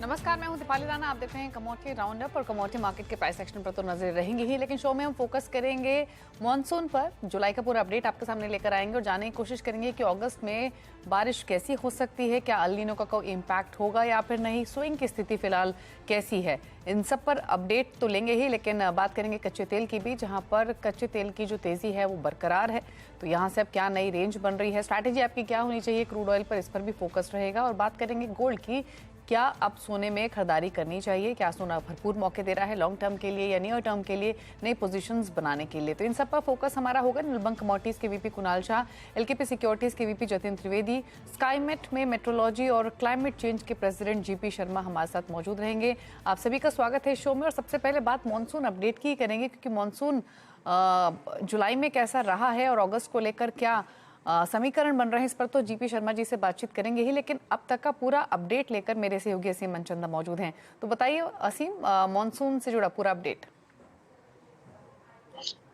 नमस्कार, मैं हूं दीपाली राणा। आप देख रहे हैं कमोडिटी राउंड अप और कमोडिटी मार्केट के प्राइस एक्शन पर तो नजर रहेंगी ही, लेकिन शो में हम फोकस करेंगे मॉनसून पर। जुलाई का पूरा अपडेट आपके सामने लेकर आएंगे और जानने की कोशिश करेंगे कि अगस्त में बारिश कैसी हो सकती है, क्या अल नीनो का कोई इम्पैक्ट होगा या फिर नहीं, स्विंग की स्थिति फिलहाल कैसी है। इन सब पर अपडेट तो लेंगे ही, लेकिन बात करेंगे कच्चे तेल की भी, जहां पर कच्चे तेल की जो तेजी है वो बरकरार है। तो यहां से अब क्या नई रेंज बन रही है, स्ट्रैटेजी आपकी क्या होनी चाहिए क्रूड ऑयल पर, इस पर भी फोकस रहेगा। और बात करेंगे गोल्ड की, क्या अब सोने में खरीदारी करनी चाहिए, क्या सोना भरपूर मौके दे रहा है लॉन्ग टर्म के लिए या नियर टर्म के लिए नई पोजीशंस बनाने के लिए। तो इन सब पर फोकस हमारा होगा। निर्बंग कमोडिटीज के VP Kunal Shah, LKP securities के वीपी जतिन त्रिवेदी, स्काईमेट में मेट्रोलॉजी और क्लाइमेट चेंज के प्रेसिडेंट जीपी शर्मा हमारे साथ मौजूद रहेंगे। आप सभी का स्वागत है शो में। और सबसे पहले बात मॉनसून अपडेट की करेंगे, क्योंकि मॉनसून जुलाई में कैसा रहा है और अगस्त को लेकर क्या समीकरण बन रहे हैं, इस पर तो जीपी शर्मा जी से बातचीत करेंगे ही, लेकिन अब तक का पूरा अपडेट लेकर मेरे सहयोगी असीम मनचंदा मौजूद हैं। तो बताइए असीम, मॉनसून से जुड़ा पूरा अपडेट।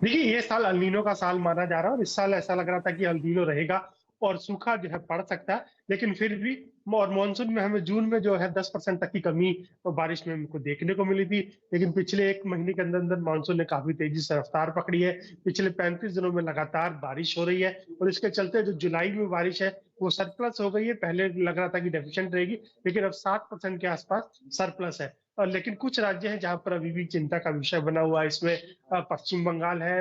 देखिए, ये साल अल नीनो का साल माना जा रहा है और इस साल ऐसा लग रहा था कि अल नीनो रहेगा और सूखा जो है पड़ सकता है, लेकिन फिर भी और मानसून में हमें जून में जो है 10% तक की कमी और बारिश में हमको देखने को मिली थी। लेकिन पिछले एक महीने के अंदर अंदर मानसून ने काफी तेजी से रफ्तार पकड़ी है। पिछले 35 दिनों में लगातार बारिश हो रही है और इसके चलते जो जुलाई में बारिश है वो सरप्लस हो गई है। पहले लग रहा था कि डेफिशिएंट रहेगी, लेकिन अब 7% के आसपास सरप्लस है। और लेकिन कुछ राज्य हैं जहां पर अभी भी चिंता का विषय बना हुआ है। इसमें पश्चिम बंगाल है,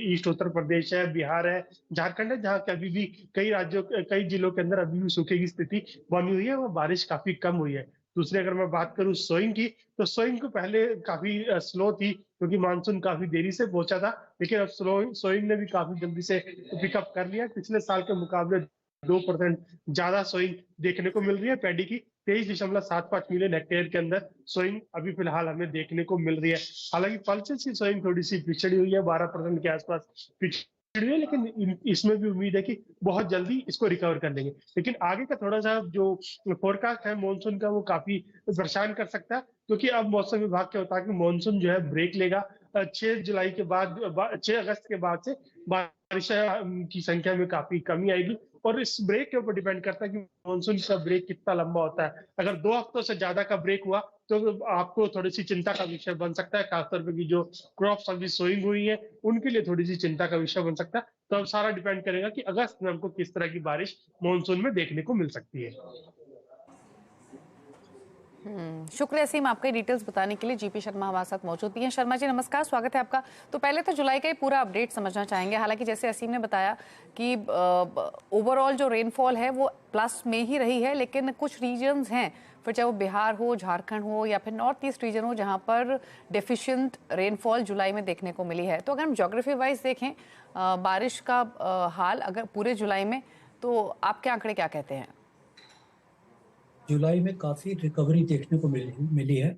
ईस्ट उत्तर प्रदेश है, बिहार है, झारखंड है, जहाँ के अभी भी कई जिलों के अंदर अभी भी सूखे की स्थिति बनी हुई है और बारिश काफी कम हुई है। दूसरी अगर मैं बात करूं सोइंग की, तो सोइंग को पहले काफी स्लो थी क्योंकि मानसून काफी देरी से पहुंचा था, लेकिन अब सोइंग ने भी काफी जल्दी से पिकअप कर लिया। पिछले साल के मुकाबले 2% ज्यादा सोइंग देखने को मिल रही है। पैडी की 23.75 मिलियन हेक्टेयर के अंदर सोइंग अभी फिलहाल हमें देखने को मिल रही है। हालांकि पल्सेस की सोइंग थोड़ी सी पिछड़ी हुई है, 12% के आसपास पिछड़ी हुई है, लेकिन इसमें भी उम्मीद है कि बहुत जल्दी इसको रिकवर कर लेंगे। लेकिन आगे का थोड़ा सा जो फोरकास्ट है मानसून का वो काफी परेशान कर सकता है, क्योंकि अब मौसम विभाग क्या होता है कि मानसून जो है ब्रेक लेगा 6 जुलाई के बाद, 6 अगस्त के बाद से बारिश की संख्या में काफी कमी आएगी। और इस ब्रेक के ऊपर डिपेंड करता है कि मानसून का ब्रेक कितना लंबा होता है। अगर 2 हफ्तों से ज्यादा का ब्रेक हुआ तो आपको थोड़ी सी चिंता का विषय बन सकता है, खासतौर पर की जो क्रॉप्स अभी सोइंग हुई है उनके लिए थोड़ी सी चिंता का विषय बन सकता है। तो अब सारा डिपेंड करेगा कि अगस्त में हमको किस तरह की बारिश मानसून में देखने को मिल सकती है। शुक्रिया असीम, आपका डिटेल्स बताने के लिए। जीपी शर्मा हमारे साथ मौजूद भी हैं। शर्मा जी नमस्कार, स्वागत है आपका। तो पहले तो जुलाई का ही पूरा अपडेट समझना चाहेंगे। हालांकि जैसे असीम ने बताया कि ओवरऑल जो रेनफॉल है वो प्लस में ही रही है, लेकिन कुछ रीजन्स हैं, फिर चाहे वो बिहार हो, झारखंड हो या फिर नॉर्थ ईस्ट रीजन हो, जहां पर डेफिशिएंट रेनफॉल जुलाई में देखने को मिली है। तो अगर हम ज्योग्राफी वाइज देखें बारिश का हाल अगर पूरे जुलाई में, तो आपके आंकड़े क्या कहते हैं? जुलाई में काफी रिकवरी देखने को मिली है।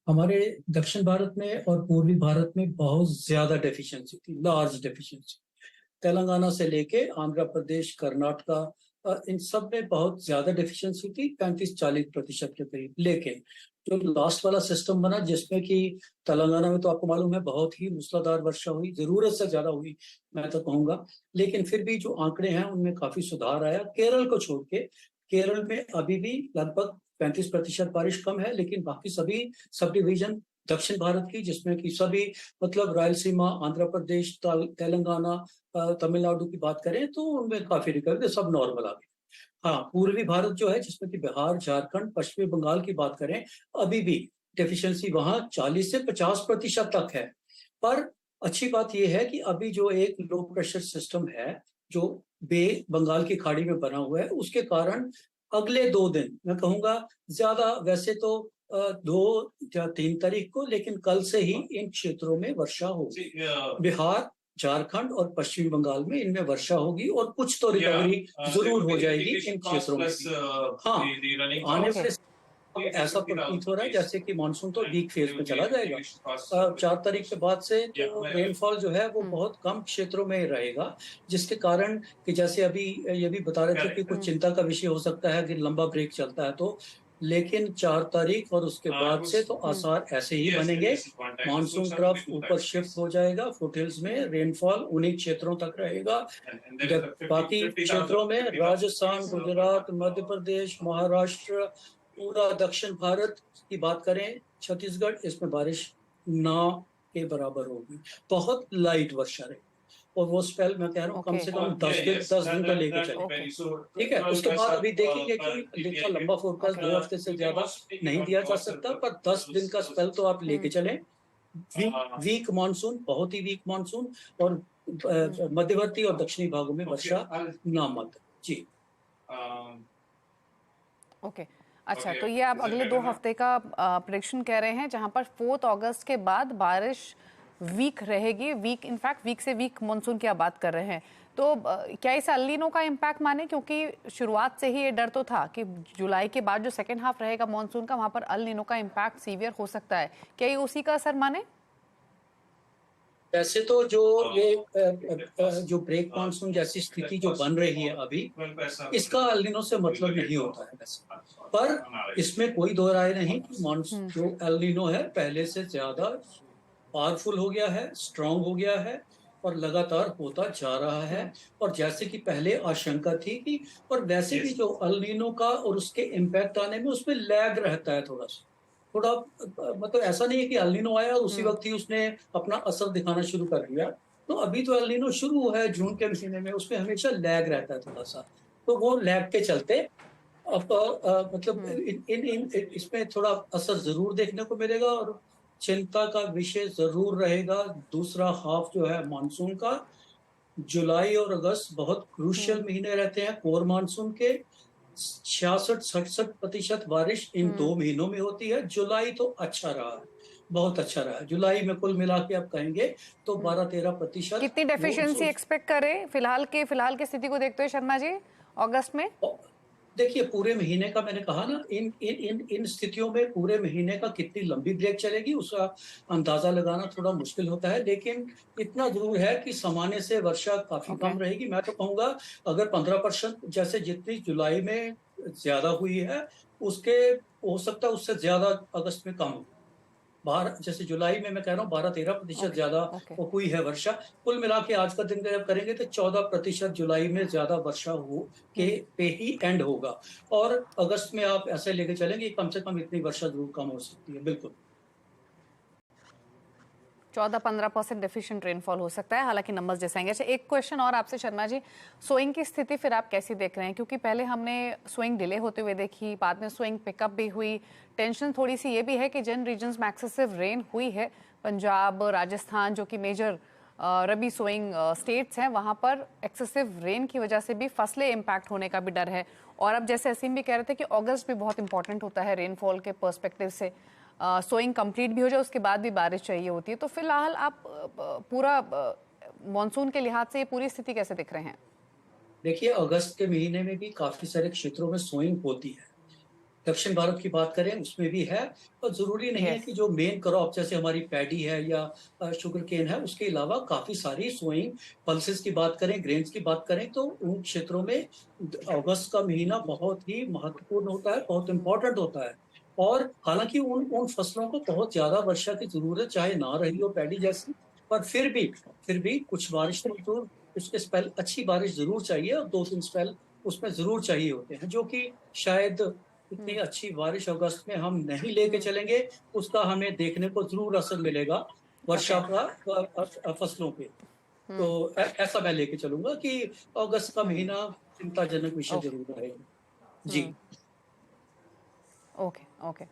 हमारे दक्षिण भारत में और पूर्वी भारत में बहुत ज्यादा डेफिशिएंसी थी, लार्ज डेफिशिएंसी। तेलंगाना से लेके आंध्र प्रदेश, कर्नाटका, इन सब में बहुत ज्यादा डेफिशिएंसी थी, 35-40% के करीब। लेकिन जो लास्ट वाला सिस्टम बना जिसमें कि तेलंगाना में तो आपको मालूम है बहुत ही मूसलाधार वर्षा हुई, जरूरत से ज्यादा हुई मैं तो कहूंगा। लेकिन फिर भी जो आंकड़े हैं उनमें काफी सुधार आया। केरल को छोड़ के, केरल में अभी भी लगभग 35% बारिश कम है, लेकिन बाकी सभी सब डिवीजन दक्षिण भारत की, जिसमें कि सभी मतलब रायलसीमा, आंध्र प्रदेश, तेलंगाना, तमिलनाडु की बात करें तो उनमें काफी रिकवरी, सब नॉर्मल आ गई। हाँ, पूर्वी भारत जो है जिसमें कि बिहार, झारखंड, पश्चिमी बंगाल की बात करें, अभी भी डेफिशिएंसी वहां 40 से 50% तक है। पर अच्छी बात यह है कि अभी जो एक लो प्रेशर सिस्टम है जो बंगाल की खाड़ी में बना हुआ है, उसके कारण अगले 2 दिन मैं कहूंगा, ज्यादा वैसे तो 2 या 3 तारीख को, लेकिन कल से ही इन क्षेत्रों में वर्षा होगी। बिहार, झारखंड और पश्चिमी बंगाल में इनमें वर्षा होगी और कुछ तो रिकवरी जरूर हो जाएगी इन क्षेत्रों में। हाँ, आने वाले ऐसा प्रतीत हो रहा है जैसे कि मानसून तो वीक फेज में चला जाएगा। 4 तारीख के बाद से तो रेनफॉल जो है वो बहुत कम क्षेत्रों में रहेगा, जिसके कारण कि जैसे अभी ये भी बता रहे थे कि कुछ चिंता का विषय हो सकता है कि लंबा ब्रेक चलता है तो, लेकिन 4 तारीख और उसके बाद से तो आसार ऐसे ही बनेंगे। मानसून ट्रफ ऊपर शिफ्ट हो जाएगा, फुटहिल्स में रेनफॉल उन्हीं क्षेत्रों तक रहेगा। बाकी क्षेत्रों में राजस्थान, गुजरात, मध्य प्रदेश, महाराष्ट्र, पूरा दक्षिण भारत की बात करें, छत्तीसगढ़, इसमें बारिश ना के बराबर होगी, बहुत लाइट वर्षा रही। और वो स्पेल मैं कह रहा हूँ कम से कम 10 दिन का लेके चले, ठीक है। उसके बाद अभी देखेंगे कि देखा लंबा फोरकास्ट 2 हफ्ते से ज्यादा नहीं दिया जा सकता, पर 10 दिन का स्पेल तो आप लेके चले। वीक मानसून, बहुत ही वीक मानसून, और मध्यवर्ती और दक्षिणी भागों में वर्षा नामात्र। जी ओके अच्छा, तो ये आप अगले 2 हफ्ते का प्रेडिक्शन कह रहे हैं, जहां पर 4 अगस्त के बाद बारिश वीक रहेगी। वीक, इनफैक्ट वीक से वीक मानसून की आप बात कर रहे हैं। तो क्या इसे अल नीनो का इम्पैक्ट माने, क्योंकि शुरुआत से ही ये डर तो था कि जुलाई के बाद जो सेकेंड हाफ रहेगा मानसून का, वहां पर अल नीनो का इम्पैक्ट सीवियर हो सकता है। क्या ये उसी का असर माने? वैसे तो जो ये जो ब्रेक मानसून जैसी स्थिति जो बन रही है अभी, इसका अल नीनो से मतलब नहीं होता है वैसे, पर इसमें कोई दो राय नहीं कि मानसून जो अल नीनो है पहले से ज्यादा पावरफुल हो गया है, स्ट्रांग हो गया है और लगातार होता जा रहा है। और जैसे कि पहले आशंका थी कि, और वैसे भी जो अल नीनो का और उसके इम्पैक्ट आने में उसमें लैग रहता है थोड़ा, मतलब ऐसा नहीं है कि अल नीनो आया और उसी वक्त ही उसने अपना असर दिखाना शुरू कर दिया। तो अभी तो अल नीनो शुरू हुआ है जून के महीने में, उसमें हमेशा लैग रहता है थोड़ा सा, तो वो लैग के चलते अब मतलब इसमें थोड़ा असर जरूर देखने को मिलेगा और चिंता का विषय जरूर रहेगा दूसरा हाफ जो है मानसून का। जुलाई और अगस्त बहुत क्रूशियल महीने रहते हैं कोर मानसून के। 66-67% बारिश इन 2 महीनों में होती है। जुलाई तो अच्छा रहा है, बहुत अच्छा रहा है। जुलाई में कुल मिला के आप कहेंगे तो 12-13%। कितनी डेफिशिएंसी एक्सपेक्ट करें फिलहाल की स्थिति को देखते हुए शर्मा जी अगस्त में? देखिए पूरे महीने का मैंने कहा ना, इन इन इन इन स्थितियों में पूरे महीने का कितनी लंबी ब्रेक चलेगी उसका अंदाजा लगाना थोड़ा मुश्किल होता है, लेकिन इतना जरूर है कि सामान्य से वर्षा काफी कम रहेगी। मैं तो कहूंगा अगर 15% जैसे जितनी जुलाई में ज्यादा हुई है, उसके हो सकता है उससे ज्यादा अगस्त में कम हो। जैसे जुलाई में मैं कह रहा हूँ 12-13% ज्यादा हुई है वर्षा। कुल मिला के आज का दिन का जब करेंगे तो 14% जुलाई में ज्यादा वर्षा हो के पे ही एंड होगा। और अगस्त में आप ऐसे लेके चलेंगे कम से कम इतनी वर्षा जरूर कम हो सकती है। बिल्कुल 14-15% डेफिशिएंट रेनफॉल हो सकता है, हालांकि नंबर्स जैसे आएंगे। अच्छा, एक क्वेश्चन और आपसे शर्मा जी, सोइंग की स्थिति फिर आप कैसी देख रहे हैं? क्योंकि पहले हमने सोइंग डिले होते हुए देखी, बाद में सोइंग पिकअप भी हुई। टेंशन थोड़ी सी ये भी है कि जिन रीजन्स में एक्सेसिव रेन हुई है, पंजाब, राजस्थान, जो कि मेजर रबी सोइंग स्टेट्स हैं, वहाँ पर एक्सेसिव रेन की वजह से भी फसलें इम्पैक्ट होने का भी डर है। और अब जैसे असीम भी कह रहे थे कि अगस्त भी बहुत इंपॉर्टेंट होता है रेनफॉल के पर्सपेक्टिव से, सोइंग कंप्लीट भी हो जाए उसके बाद भी बारिश चाहिए होती है। तो फिलहाल आप पूरा मॉनसून के लिहाज से ये पूरी स्थिति कैसे दिख रहे हैं? देखिए अगस्त के महीने में भी काफी सारे क्षेत्रों में सोइंग होती है। दक्षिण भारत की बात करें उसमें भी है, और जरूरी नहीं है कि जो मेन क्रॉप जैसे हमारी पैडी है या शुगर केन है, उसके अलावा काफी सारी सोइंग पल्सेस की बात करें, ग्रेन्स की बात करें, तो उन क्षेत्रों में अगस्त का महीना बहुत ही महत्वपूर्ण होता है, बहुत इंपॉर्टेंट होता है। और हालांकि उन फसलों को बहुत ज्यादा वर्षा की जरूरत चाहे ना रही हो पैडी जैसी, पर फिर भी कुछ बारिश तो जरूर, उसके स्पेल अच्छी बारिश जरूर चाहिए और 2-3 स्पेल उसमें जरूर चाहिए होते हैं, जो कि शायद इतनी अच्छी बारिश अगस्त में हम नहीं लेके चलेंगे। उसका हमें देखने को जरूर असर मिलेगा वर्षा का फसलों पे। तो ऐसा मैं लेके चलूंगा कि अगस्त का महीना चिंताजनक विषय जरूर रहेगा। जी ओके।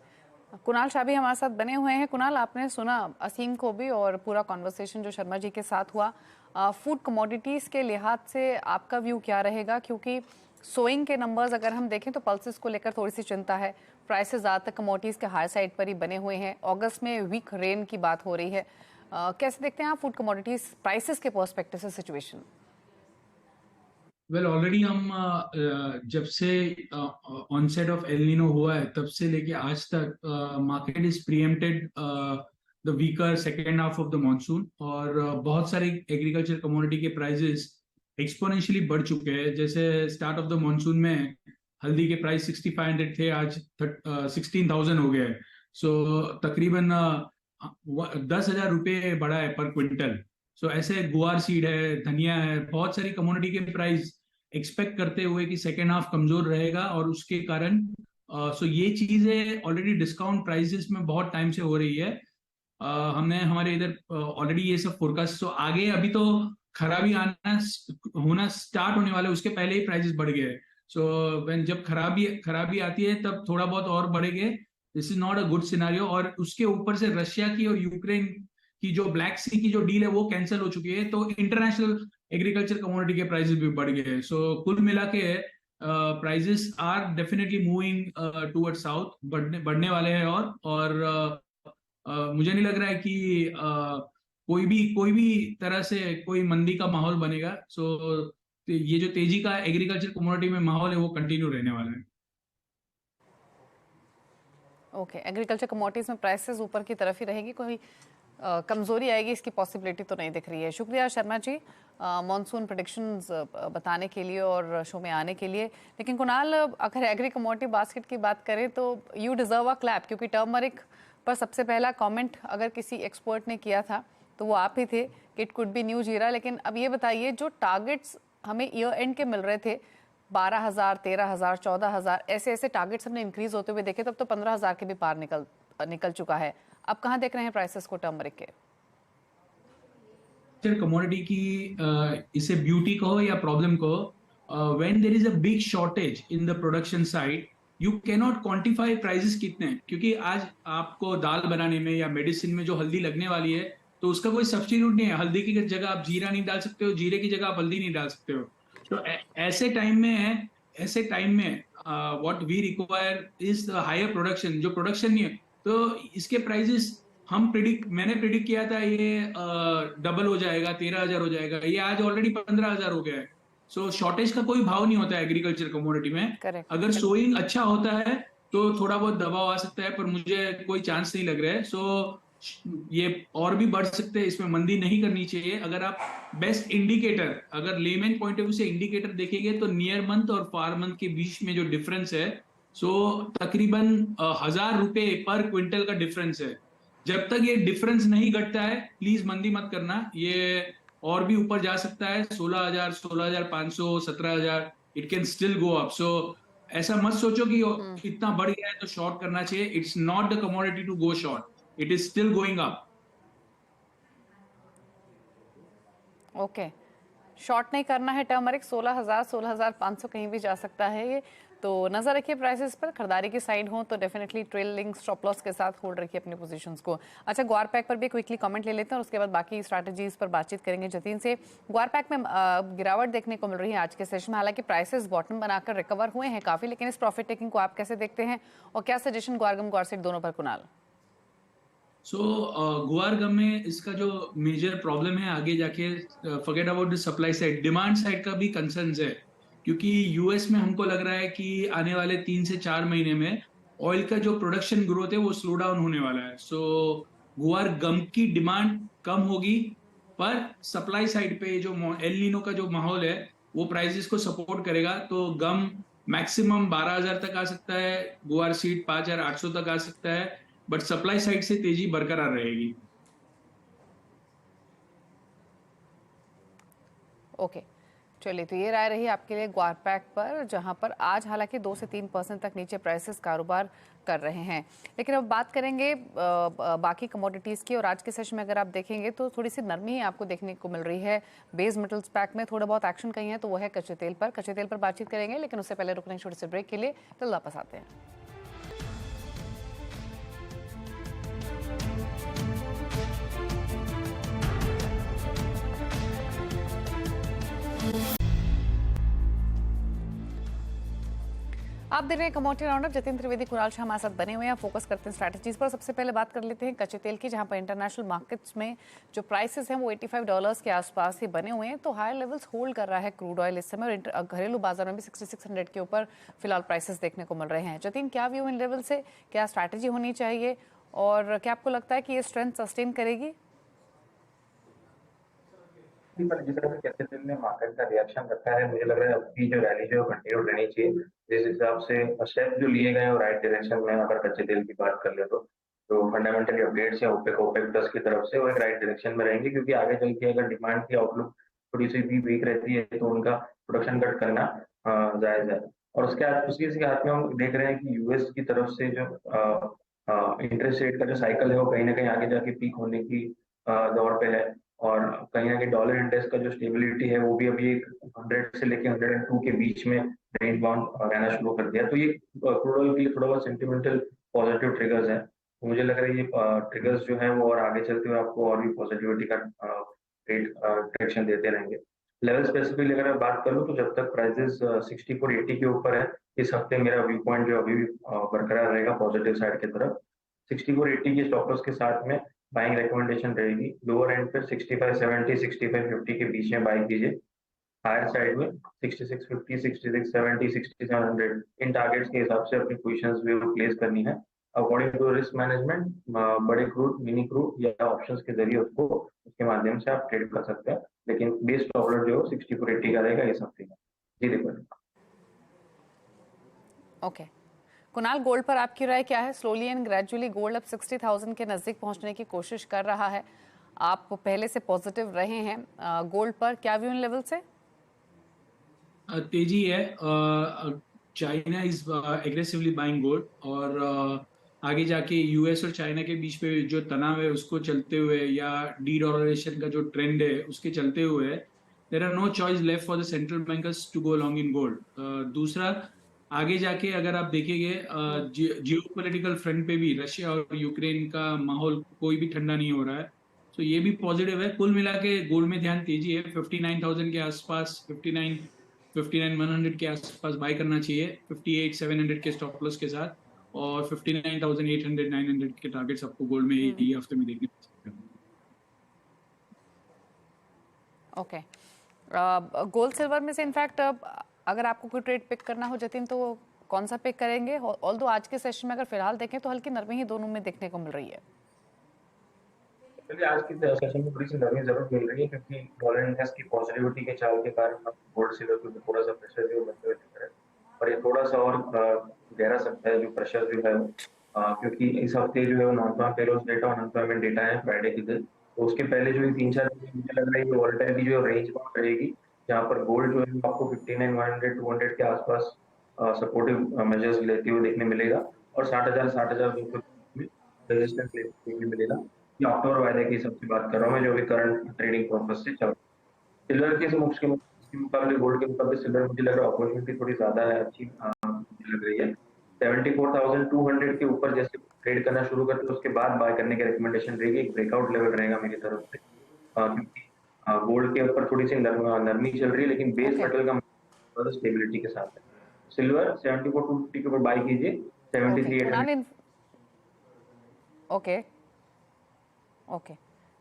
कुणाल शाह भी हमारे साथ बने हुए हैं। कुणाल, आपने सुना असीम को भी और पूरा कॉन्वर्सेशन जो शर्मा जी के साथ हुआ। फूड कमोडिटीज़ के लिहाज से आपका व्यू क्या रहेगा? क्योंकि सोइंग के नंबर्स अगर हम देखें तो पल्सेस को लेकर थोड़ी सी चिंता है। प्राइसेस ज़्यादातर कमोडिटीज़ के हाई साइड पर ही बने हुए हैं। अगस्त में वीक रेन की बात हो रही है। कैसे देखते हैं आप फूड कमोडिटीज़ प्राइसेस के पर्सपेक्टिव से सिचुएशन? वेल ऑलरेडी हम जब से ऑनसेट ऑफ एल नीनो हुआ है तब से लेके आज तक market is preempted the weaker second half of the monsoon, और बहुत सारे एग्रीकल्चर कमोडिटी के प्राइसेस एक्सपोनेंशियली बढ़ चुके हैं। जैसे स्टार्ट ऑफ द मॉनसून में हल्दी के प्राइस 6500 थे, आज 16,000 हो गए। सो तकरीबन 10,000 रुपये बढ़ा है पर क्विंटल। सो ऐसे गुआर सीड है, धनिया है, बहुत सारी कमोडिटी के प्राइस एक्सपेक्ट करते हुए कि सेकेंड हाफ कमजोर रहेगा और उसके कारण सो ये चीजें ऑलरेडी डिस्काउंट प्राइसेस में बहुत टाइम से हो रही है। हमने हमारे इधर ऑलरेडी ये सब फोरकास्ट, सो आगे अभी तो खराबी आना होना स्टार्ट होने वाला है, उसके पहले ही प्राइसेस बढ़ गए। सो व्हेन जब खराबी आती है तब थोड़ा बहुत और बढ़ेंगे। This is not a good scenario. और उसके ऊपर से रशिया की और यूक्रेन की जो ब्लैक सी की जो डील है वो कैंसिल हो चुकी है, तो इंटरनेशनल एग्रीकल्चर कमोडिटी के प्राइसेस भी बढ़ गए हैं। सो कुल मिला के prices are definitely moving toward south, बढ़ने वाले हैं। और मुझे नहीं लग रहा है कि कोई भी तरह से कोई मंदी का माहौल बनेगा। सो ये जो तेजी का एग्रीकल्चर कमोडिटी में माहौल है वो कंटिन्यू रहने वाला है। ओके, एग्रीकल्चर कमोडिटीज में प्राइसेस ऊपर की तरफ ही रहेगी, कोई कमजोरी आएगी इसकी पॉसिबिलिटी तो नहीं दिख रही है। शुक्रिया शर्मा जी मॉनसून प्रेडिक्शंस बताने के लिए और शो में आने के लिए। लेकिन कुणाल, अगर एग्री कमोडिटी बास्केट की बात करें तो यू डिजर्व अ क्लैप, क्योंकि टर्मरिक पर सबसे पहला कमेंट अगर किसी एक्सपर्ट ने किया था तो वो आप ही थे कि इट कुड बी न्यू जीरा। लेकिन अब ये बताइए, जो टारगेट्स हमें ईयर एंड के मिल रहे थे 12,000, 13,000, 14,000, ऐसे टारगेट्स हमने इंक्रीज होते हुए देखे, तब तो 15,000 के भी पार निकल चुका है। अब कहाँ देख रहे हैं प्राइसेस को टर्मरिक के? कमोडिटी की इसे ब्यूटी कहो या प्रॉब्लम कहो, when there is a big shortage in the production side you can not quantify prices कितने हैं, क्योंकि आज आपको दाल बनाने में या मेडिसिन में जो हल्दी लगने वाली है तो उसका कोई सब्स्टिट्यूट नहीं है। हल्दी की जगह आप जीरा नहीं डाल सकते हो, जीरे की जगह आप हल्दी नहीं डाल सकते हो। तो ऐसे टाइम में what we require is higher production. जो प्रोडक्शन नहीं है तो इसके प्राइसेस मैंने प्रिडिक्ट किया था ये डबल हो जाएगा, 13,000 हो जाएगा, ये आज ऑलरेडी 15,000 हो गया है। सो शॉर्टेज का कोई भाव नहीं होता है एग्रीकल्चर कमोडिटी में। Correct. अगर सोइंग अच्छा होता है तो थोड़ा बहुत दबाव आ सकता है, पर मुझे कोई चांस नहीं लग रहा है। सो ये और भी बढ़ सकते हैं, इसमें मंदी नहीं करनी चाहिए। अगर आप बेस्ट इंडिकेटर, अगर लेमैन पॉइंट ऑफ व्यू से इंडिकेटर देखेंगे तो नियर मंथ और फार मंथ के बीच में जो डिफरेंस है, सो तकरीबन 1,000 रुपए पर क्विंटल का डिफरेंस है। जब तक ये डिफरेंस नहीं घटता है प्लीज मंदी मत करना, ये और भी ऊपर जा सकता है। 16,000, 16,500, 17,000, it can still go up. So ऐसा मत सोचो कि इतना बढ़ गया है तो शॉर्ट करना चाहिए। It's not the commodity to go short, it is still going up. Okay, short नहीं करना है टर्मरिक। 16,000, 16,500 कहीं भी जा सकता है ये, तो नजर रखिए प्राइसेस पर। खरीदारी की साइड हो तो डेफिनेटली ट्रेलिंग स्टॉप लॉस के साथ होल्ड रखिए अपनी पोजीशंस को। अच्छा, ग्वारपैक पर भी क्विकली कमेंट ले लेते हैं और उसके बाद बाकी स्ट्रैटेजीज पर बातचीत करेंगे जतीन से। ग्वारपैक में गिरावट देखने को मिल रही है आज के सेशन में, हालांकि प्राइसेस बॉटम बनाकर रिकवर हुए हैं काफी, लेकिन इस प्रॉफिट टेकिंग को आप कैसे देखते हैं और क्या सजेशन ग्वारगम ग्वारसीड दोनों पर कुणाल? गुआरगम में इसका जो मेजर प्रॉब्लम है आगे जाके, forget about the supply side, demand side का भी कंसर्न्स है। क्योंकि यूएस में हमको लग रहा है कि आने वाले 3 से 4 महीने में ऑयल का जो प्रोडक्शन ग्रोथ है वो स्लो डाउन होने वाला है। सो गुआरगम की डिमांड कम होगी, पर सप्लाई साइड पे जो एल नीनो का जो माहौल है वो प्राइसेस को सपोर्ट करेगा। तो गम मैक्सिमम 12,000 तक आ सकता है, गुआर सीड 5,800 तक आ सकता है, बट सप्लाई साइड से तेजी बरकरार रहेगी। ओके, चलिए, तो ये राय रही आपके लिए ग्वारपैक पर, जहां पर आज हालांकि 2 से 3% तक नीचे प्राइसेस कारोबार कर रहे हैं। लेकिन अब बात करेंगे बाकी कमोडिटीज़ की, और आज के सेशन में अगर आप देखेंगे तो थोड़ी सी नरमी आपको देखने को मिल रही है बेस मेटल्स पैक में। थोड़ा बहुत एक्शन कहीं है तो वो है कच्चे तेल पर बातचीत करेंगे, लेकिन उससे पहले रुकने छोटे से ब्रेक के लिए, तो वापस आते हैं। आप देख रहे हैं कमोडिटी राउंडअप। जतिन त्रिवेदी, कुणाल शाह हमारे साथ बने हुए हैं। फोकस करते हैं स्ट्रैटेजीज पर। सबसे पहले बात कर लेते हैं कच्चे तेल की, जहां पर इंटरनेशनल मार्केट्स में जो प्राइसेस हैं वो $85 के आसपास ही बने हुए हैं। तो हाई लेवल्स होल्ड कर रहा है क्रूड ऑयल इस समय, और घरेलू बाजार में भी 6600 के ऊपर फिलहाल प्राइसेस देखने को मिल रहे हैं। जतिन, क्या व्यू इन लेवल से, क्या स्ट्रैटेजी होनी चाहिए और क्या आपको लगता है कि ये स्ट्रेंथ सस्टेन करेगी? जिस तरह से कैसे दिन ने मार्केट का रिएक्शन रखा है, मुझे लग रहा है अभी जो रैली जो कंटिन्यू रहनी चाहिए। जिस हिसाब से स्टेप जो लिए गए हैं राइट डायरेक्शन में, अगर कच्चे तेल की बात कर ले तो फंडामेंटली अपडेट्स या ओपेक प्लस की तरफ से वो एक राइट डायरेक्शन में रहेंगे, क्योंकि आगे चल के अगर डिमांड की आउटलुक थोड़ी सी भी वीक रहती है तो उनका प्रोडक्शन कट करना जायज है। और उसी के हाथ में हम देख रहे हैं कि यूएस की तरफ से जो इंटरेस्ट रेट का जो साइकिल है वो कहीं ना कहीं आगे जाके पीक होने की दौर पे है, और कहीं ना कहीं डॉलर इंडेक्स का जो स्टेबिलिटी है वो भी अभी एक 100 से लेके 102 के बीच में रेंज बाउंड रहना शुरू कर दिया। तो ये क्रूड ऑयल के लिए थोड़ा बहुत सेंटिमेंटल पॉजिटिव ट्रिगर्स हैं। तो मुझे लग रहा है ये ट्रिगर्स जो है वो और आगे चलते हुए आपको और भी पॉजिटिविटी का रेट डायरेक्शन देते रहेंगे। लेवल स्पेसिफिकली अगर मैं बात करूं तो जब तक प्राइसेस 6480 के ऊपर है, इस हफ्ते मेरा व्यू पॉइंट जो अभी भी बरकरार रहेगा पॉजिटिव साइड की तरफ। 6480 के स्टॉप लॉस के साथ में बाइंग रिकमेंडेशन रहेगी। लोअर एंड पे 6570 6550 के बीच में बाई कीजिए। हायर साइड में 6650 6670 6700 इन टारगेट्स के हिसाब से अपनी पोजीशंस भी प्लेस करनी है। अकॉर्डिंग टू रिस्क मैनेजमेंट बड़े क्रूड, मिनी क्रूड या ऑप्शंस के जरिए उसके माध्यम से आप ट्रेड कर सकते हैं, लेकिन बेस स्टॉप लॉस जो 6480 का रहेगा इस हफ्ते का। जी देखो। ओके कुणाल, गोल्ड पर आपकी राय क्या है? स्लोली एंड ग्रेजुअली गोल्ड अब 60,000 के नजदीक पहुंचने की कोशिश कर रहा है। आप पहले से पॉजिटिव रहे हैं गोल्ड पर, क्या व्यू इन लेवल से? तेजी है। China is aggressively buying gold, और आगे जाके यूएस और चाइना के बीच पे जो तनाव है उसको चलते हुए या डी डॉलरेशन का जो ट्रेंड है उसके चलते हुए there are no choice left for the central bankers to go long in gold. दूसरा, आगे जाके अगर आप देखेंगे जियोपॉलिटिकल फ्रंट पे भी रशिया और यूक्रेन का माहौल कोई भी ठंडा नहीं हो रहा है, तो ये भी पॉजिटिव है। कुल मिला के गोल्ड में ध्यान तेजी है। 59,000 के आसपास, 59,100 के आसपास बाय करना चाहिए 58,700 के स्टॉप लॉस के साथ, और 59,800 900 के टारगेट्स आपको गोल्ड में ये हफ्ते में देखने को मिल सकते हैं। ओके गोल्ड सिल्वर में से इनफैक्ट अगर आपको कोई ट्रेड पिक करना हो जतिन तो कौन सा पिक करेंगे? ऑल्दो आज के सेशन में अगर फिलहाल देखें तो हल्की नरमी ही दोनों में देखने को मिल रही है। चलिए, आज की सेशन में थोड़ी सी नरमी जरूर मिल रही है, क्योंकि डॉलर इंडेक्स की पॉजिटिविटी के चाल के कारण गोल्ड सिल्वर के ऊपर थोड़ा सा प्रेशर जो बनते हुए दिख रहा है, और ये थोड़ा सा और गहरा सकता है जो प्रेशर जो है क्योंकि इस हफ्ते जो है नॉन फार्म पेरोल्स डेटा और अनएम्प्लॉयमेंट डेटा है फ्राइडे के दिन। तो उसके पहले जो 3-4 दिन मुझे लग रहा है वॉलेटिलिटी जो रेंज बाउंड रहेगी, जहाँ पर गोल्ड जो है आपको 59,100 200 के आसपास सपोर्टिव मेजर्स लेते हुए देखने मिलेगा, और 60,000 में रेजिस्टेंस देखने मिलेगा। ये अक्टूबर वायदे की सबसे बात कर रहा हूँ मैं, जो भी करंट ट्रेडिंग पर्पस से चल रहा है। सिल्वर के मुकाबले गोल्ड के मुकाबले सिल्वर मुझे लग रहा है अपॉर्चुनिटी थोड़ी ज्यादा है, अच्छी मुझे लग रही है। 74,200 के ऊपर जैसे ट्रेड करना शुरू करते हैं उसके बाद बाय करने की रिकमेंडेशन रहेगी। एक ब्रेकआउट लेवल रहेगा मेरी तरफ से, क्योंकि गोल्ड के ऊपर थोड़ी सी नरमी चल रही है, लेकिन बेस मेटल का स्टेबिलिटी के साथ है। सिल्वर 74,250 के ऊपर बाय कीजिए, 73,800। ओके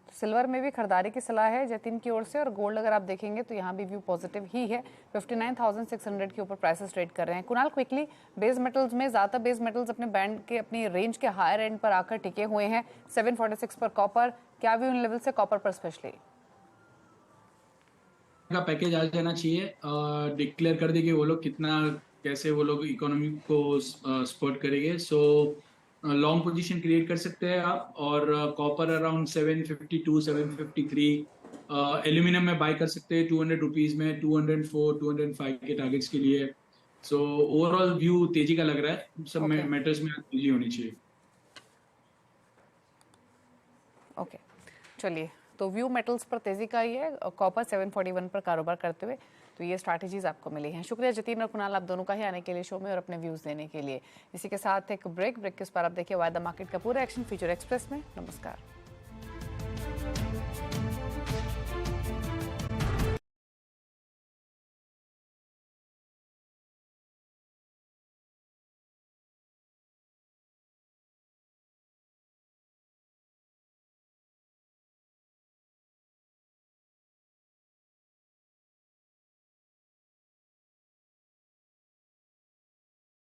तो सिल्वर में भी खरीदारी की सलाह है जतिन की ओर से, और गोल्ड अगर आप देखेंगे तो यहाँ भी व्यू पॉजिटिव ही है। 59,600 के ऊपर प्राइसेस ट्रेड कर रहे हैं। कुणाल, क्विकली बेस मेटल्स में ज़्यादा बेस मेटल्स अपने बैंड के, अपनी रेंज के हायर एंड पर आकर टिके हुए हैं। 746 पर कॉपर, क्या व्यू इन लेवल से कॉपर पर स्पेशली? का पैकेज आ जाना चाहिए, डिक्लेयर कर देंगे वो लोग कितना कैसे वो लोग इकोनॉमी को सपोर्ट करेंगे। सो लॉन्ग पोजीशन क्रिएट कर सकते हैं आप, और कॉपर अराउंड 752 753, एल्यूमिनियम में बाय कर सकते हैं 200 रुपीज में, 204 205 के टारगेट्स के लिए। सो ओवरऑल व्यू तेजी का लग रहा है, सब मैटर्स में तेजी होनी चाहिए। ओके चलिए, तो व्यू मेटल्स पर तेजी का ही है, कॉपर 741 पर कारोबार करते हुए। तो ये स्ट्रैटेजीज आपको मिली हैं। शुक्रिया जतिन और कुणाल, आप दोनों का ही आने के लिए शो में और अपने व्यूज देने के लिए। इसी के साथ एक ब्रेक के उस पर आप देखिए वायदा मार्केट का पूरा एक्शन फ्यूचर एक्सप्रेस में। नमस्कार।